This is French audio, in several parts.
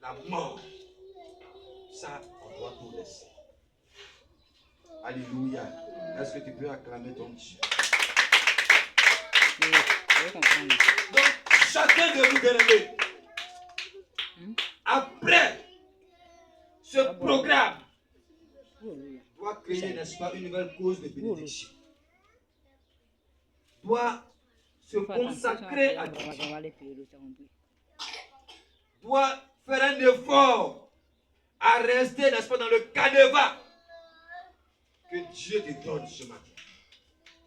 la mort. Ça, on doit tout laisser. Alléluia. Est-ce que tu peux acclamer ton Dieu? Oui, je vais comprendre. Donc, chacun de vous, bien-aimés, après ce programme, doit créer, n'est-ce pas, une nouvelle cause de bénédiction. Doit se consacrer à Dieu. Doit faire un effort à rester, n'est-ce pas, dans le canevas que Dieu te donne ce matin.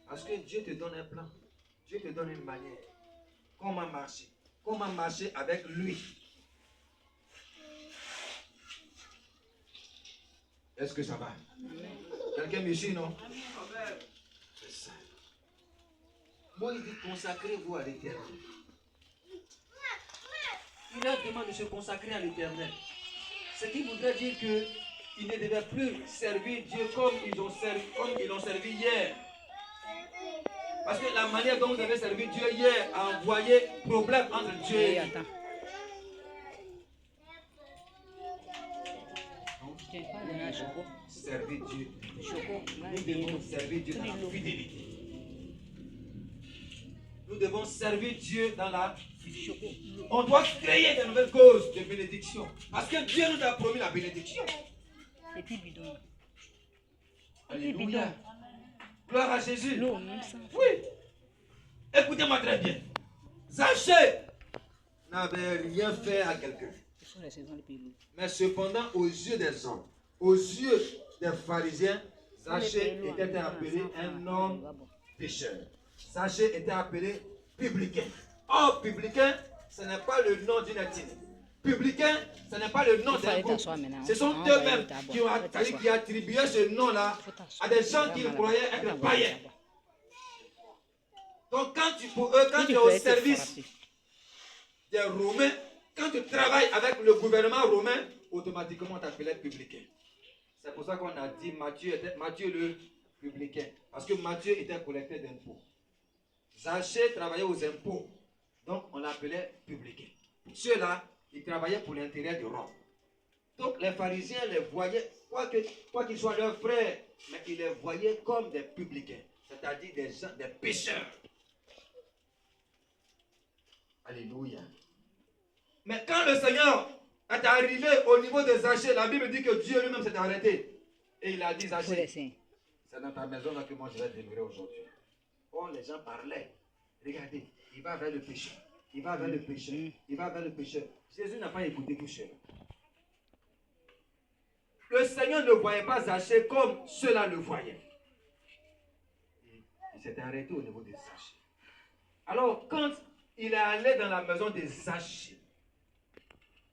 Parce que Dieu te donne un plan. Dieu te donne une manière. Comment marcher? Comment marcher avec lui? Est-ce que ça va? Quelqu'un me suit, non? C'est ça. Moi, il dit consacrez-vous à l'Éternel. Il leur demande de se consacrer à l'Éternel. Ce qui voudrait dire qu'ils ne devaient plus servir Dieu comme ils l'ont servi hier. Parce que la manière dont vous avez servi Dieu hier a envoyé problème entre Dieu et lui. Servir Dieu. Nous devons servir Dieu dans la fidélité. Nous devons servir Dieu dans la fidélité. On doit créer de nouvelles causes de bénédiction. Parce que Dieu nous a promis la bénédiction. Alléluia. Gloire à Jésus. Oui. Écoutez-moi très bien. Zachée n'avait rien fait à quelqu'un. Mais cependant, aux yeux des hommes, aux yeux des pharisiens, Zachée était appelé un homme pécheur. Zachée était appelé publicain. Or, publicain, ce n'est pas le nom d'une ethnie. Publicain, ce n'est pas le nom d'un groupe. Ce sont eux-mêmes qui ont attribué ce nom-là à des gens qui croyaient être païens. Donc, pour eux, quand tu es au service des Romains, quand tu travailles avec le gouvernement romain, automatiquement on t'appelait publicain. C'est pour ça qu'on a dit Matthieu le publicain. Parce que Matthieu était collecteur d'impôts. Zachée travaillait aux impôts. Donc on l'appelait publicain. Ceux-là, ils travaillaient pour l'intérêt de Rome. Donc les pharisiens les voyaient, quoi qu'ils soient leurs frères, mais ils les voyaient comme des publicains. C'est-à-dire des gens, des pécheurs. Alléluia. Mais quand le Seigneur est arrivé au niveau de Zachée, la Bible dit que Dieu lui-même s'est arrêté. Et il a dit, Zachée, c'est dans ta maison là que moi je vais demeurer aujourd'hui. Oh, les gens parlaient. Regardez, il va vers le péché. Il va vers le péché. Il va vers le péché. Jésus n'a pas écouté tout cela. Le Seigneur ne voyait pas Zachée comme ceux-là le voyaient. Il s'était arrêté au niveau de Zachée. Alors, quand il est allé dans la maison de Zachée,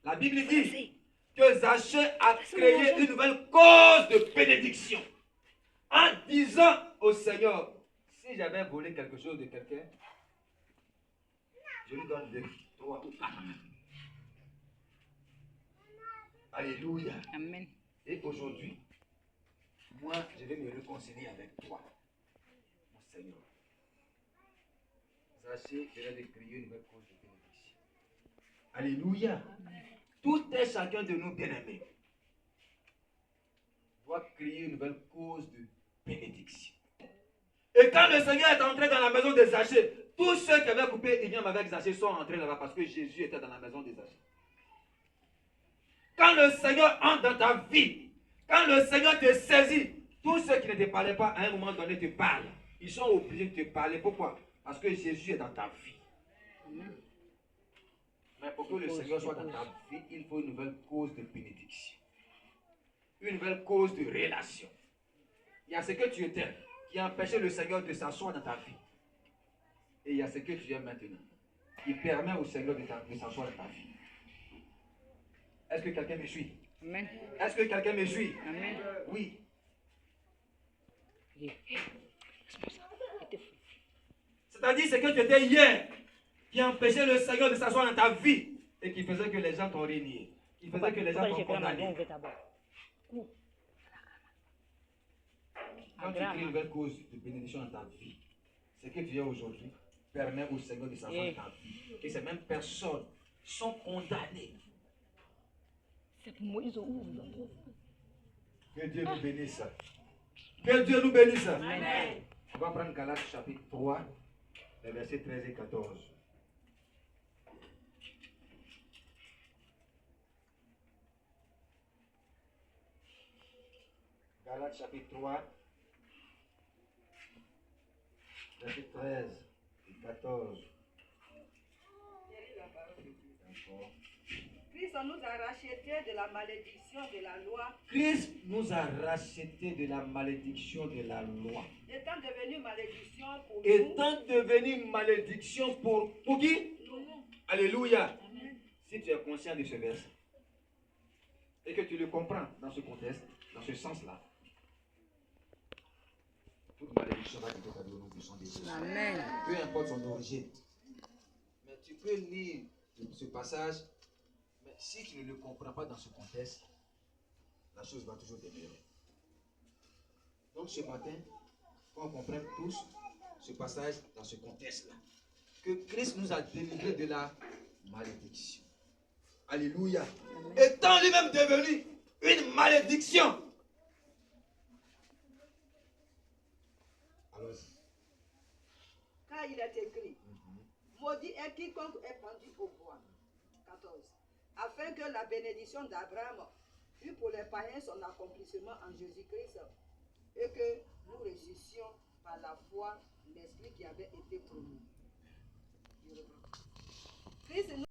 la Bible dit que Zachée a créé une nouvelle cause de bénédiction en disant au Seigneur, si j'avais volé quelque chose de quelqu'un, je lui donne 2, 3 ou 4. Alléluia. Amen. Et aujourd'hui, moi, je vais me réconcilier avec toi, mon Seigneur. Zachée venait de créer une nouvelle cause de bénédiction. Alléluia. Tout et chacun de nous, bien-aimés, doit créer une nouvelle cause de bénédiction. Et quand le Seigneur est entré dans la maison de Zachée, tous ceux qui avaient coupé union avec Zachée sont entrés là-bas parce que Jésus était dans la maison de Zachée. Quand le Seigneur entre dans ta vie, quand le Seigneur te saisit, tous ceux qui ne te parlaient pas à un moment donné te parlent. Ils sont obligés de te parler. Pourquoi? Parce que Jésus est dans ta vie. Mais pour que le Seigneur soit dans ta vie, il faut une nouvelle cause de bénédiction. Une nouvelle cause de relation. Il y a ce que tu étais qui a empêché le Seigneur de s'asseoir dans ta vie. Et il y a ce que tu es maintenant. Il permet au Seigneur de s'asseoir dans ta vie. Est-ce que quelqu'un me suit? Amen. Est-ce que quelqu'un me suit? Amen. Oui. C'est-à-dire ce que tu étais hier qui empêchait le Seigneur de s'asseoir dans ta vie et qui faisait que les gens t'ont régné. Qui faisait que les gens t'ont condamné. Quand tu crées une nouvelle cause de bénédiction dans ta vie, ce que tu es aujourd'hui permet au Seigneur de s'asseoir dans ta vie. Et ces mêmes personnes sont condamnées. C'est pour moi, ils ont ouvert. Que Dieu nous bénisse. Que Dieu nous bénisse. Amen. On va prendre Galates chapitre 3, les versets 13 et 14. Galates chapitre 3, verset 13 et 14. D'accord. Christ nous a rachetés de la malédiction de la loi, Christ nous a rachetés de la malédiction de la loi. étant devenu malédiction pour Étant devenu malédiction pour qui? nous. Alléluia. Si tu es conscient de ce verset et que tu le comprends dans ce contexte, dans ce sens-là, toute malédiction va quitter ta vie au nom puissant de Jésus. Amen. Peu importe son origine. Mais tu peux lire ce passage, mais si tu ne le comprends pas dans ce contexte, la chose va toujours demeurer. Donc ce matin, qu'on comprenne tous ce passage dans ce contexte-là, que Christ nous a délivrés de la malédiction. Alléluia. Étant lui-même devenu une malédiction. Allons-y. Car il est écrit, maudit est quiconque est pendu au bois. 14. Afin que la bénédiction d'Abraham eût pour les païens son accomplissement en Jésus-Christ, et que nous ressuscions par la foi l'esprit qui avait été promis. Christ